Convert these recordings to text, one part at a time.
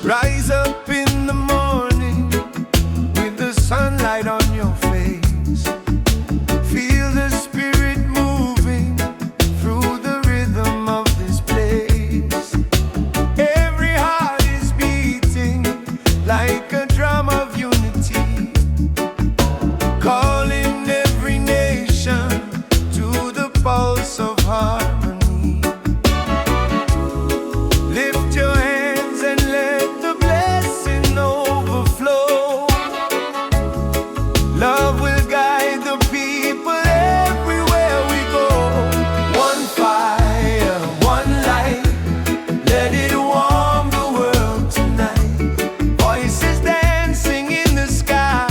Rise up in the morning with the sunlight on your face. Feel the spirit moving through the rhythm of this place. Every heart is beating like a drum of unity, calling every nation to the pulse of harmony. Lift your hands and let the blessing overflow. Love will guide the people everywhere we go. One fire, one light, let it warm the world tonight. Voices dancing in the sky,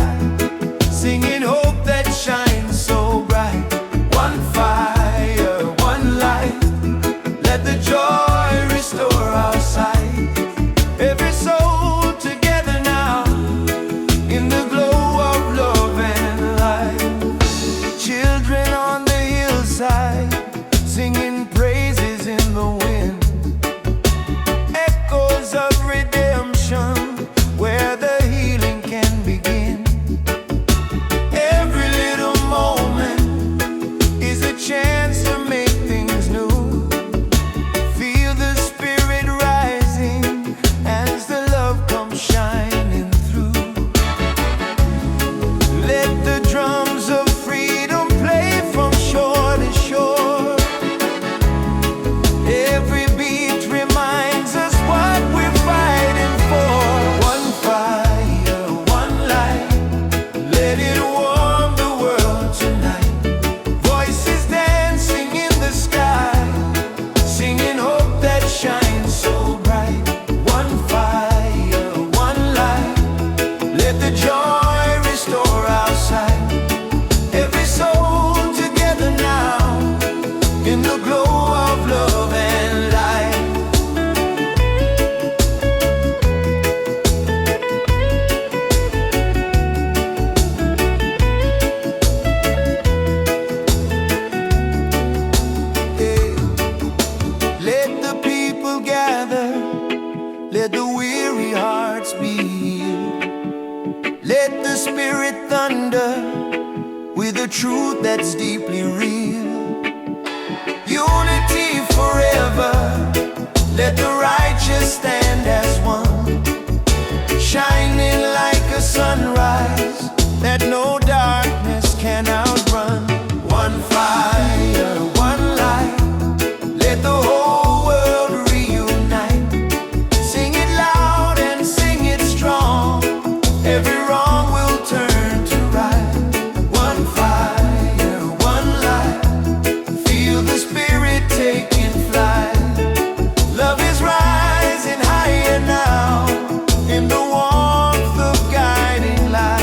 singing hope that shines so bright. One fire, one light, let the joy restore our sight. Every soul together now in the glow of love and light. Children on the hillside singing praises in the wind. Echoes of redemption where the healing can begin. Every little moment is a chance to make things new. Feel the spirit rising as the love comes shining through. Let the drums of freedom play from shore to shore. Every beat reminds us what we're fighting for. One fire, one light, let it warm the world tonight. Voices dancing in the sky, singing hope that shines so bright. One fire, one light, let the joy restore our sight. Every soul together now in the glow of love and light. Hey, let the people gather, let the weary hearts be healed. Let the spirit thunder with a truth that's deeply real. Unity forever, let the righteous stand as one, shining like a sunrise that no darkness can outrun. One fire, one light, let the whole world reunite. Sing it loud and sing it strong, every wrong will turn to right. One fire, one light, feel the spirit taking flight. Love is rising higher now in the warmth of guiding light.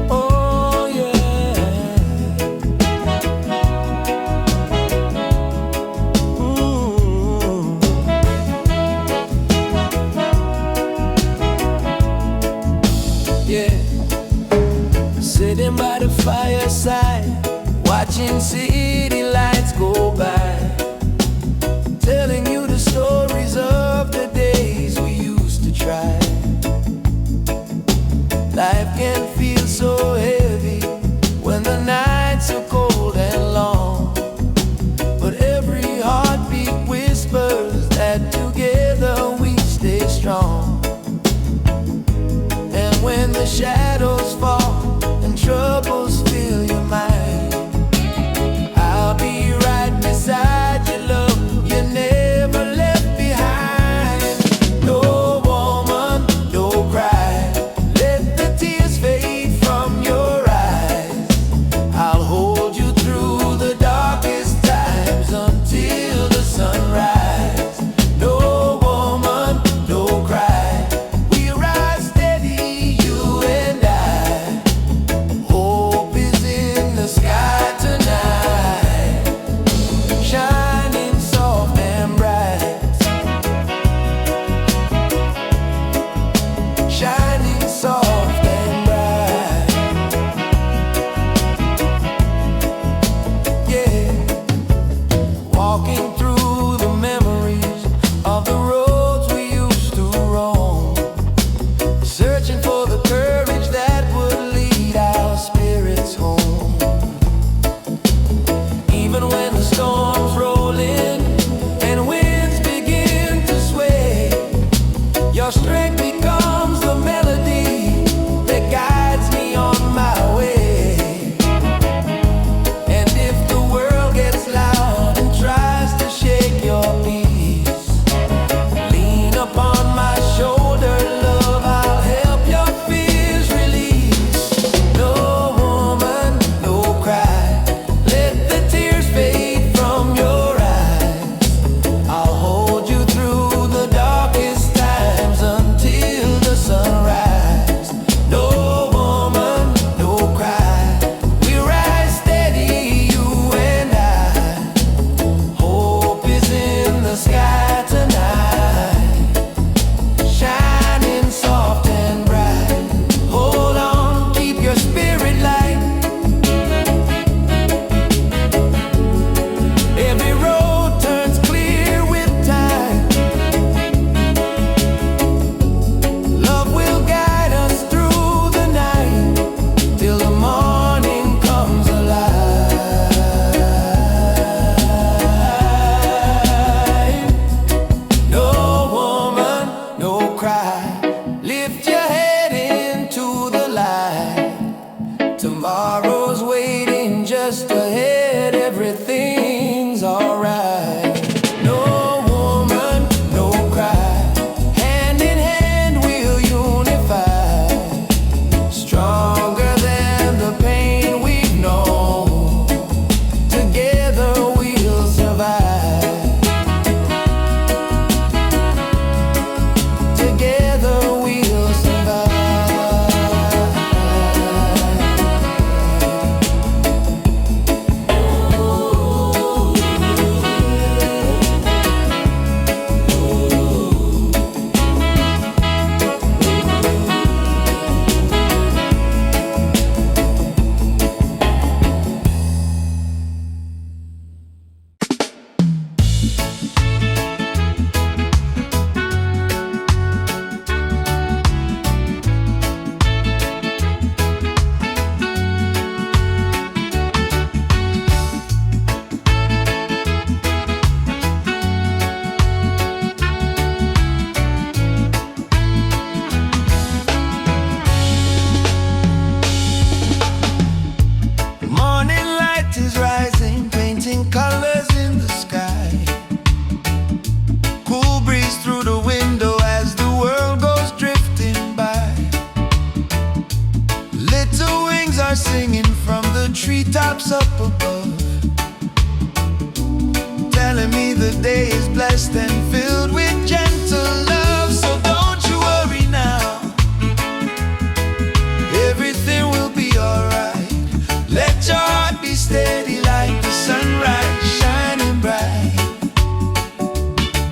Oh yeah. Ooh. Yeah. Sitting by the fireside, watching city lights go by, telling you the stories of the days we used to try. Life can feel so heavy when Little wings are singing from the treetops up above, telling me the day is blessed and filled with gentle love. So don't you worry now, everything will be alright. Let your heart be steady like the sunrise, shining bright.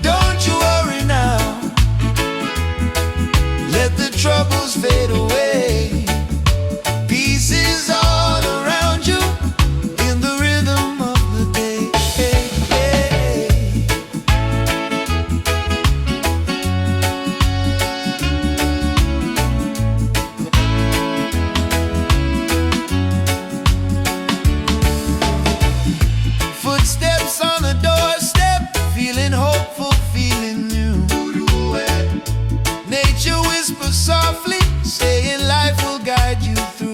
Don't you worry now, let the troubles fade away. Peace is all around you in the rhythm of the day. Footsteps on the doorstep, feeling hopeful, feeling new. Nature whispers softly, saying life will guide you through.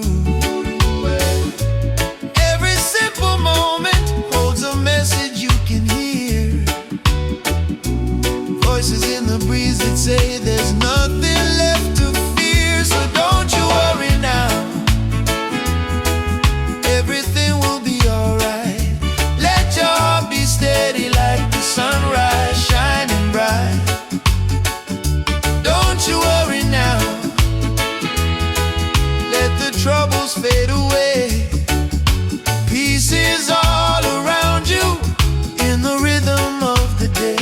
Every simple moment holds a message you can hear. Voices in the breeze that say there's nothing left to fear. So don't you worry now, everything will be alright. Let your heart be steady like the sunrise, shining bright. Don't you worry now, let the troubles fade away. Peace is all around you in the rhythm of the day.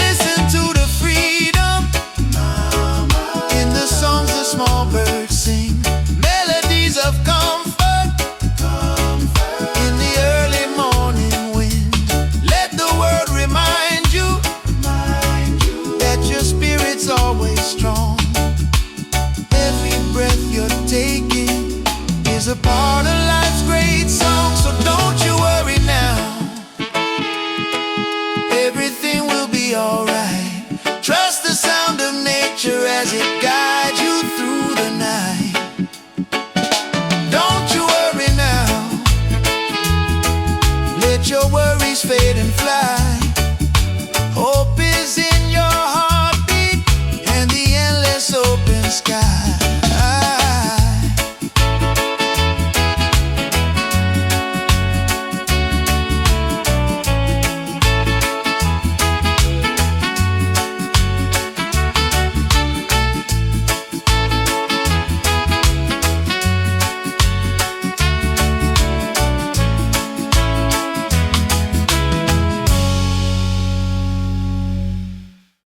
Listen to the freedom in the songs the small birds sing, melodies of comfort in the early morning wind. Let the world remind you that your spirit's always strong. Every breath you're taking is a part of life's great song. So don't you worry now, everything will be alright. Trust the sound of nature as it guides you through the night. Don't you worry now, let your worries fade and fly.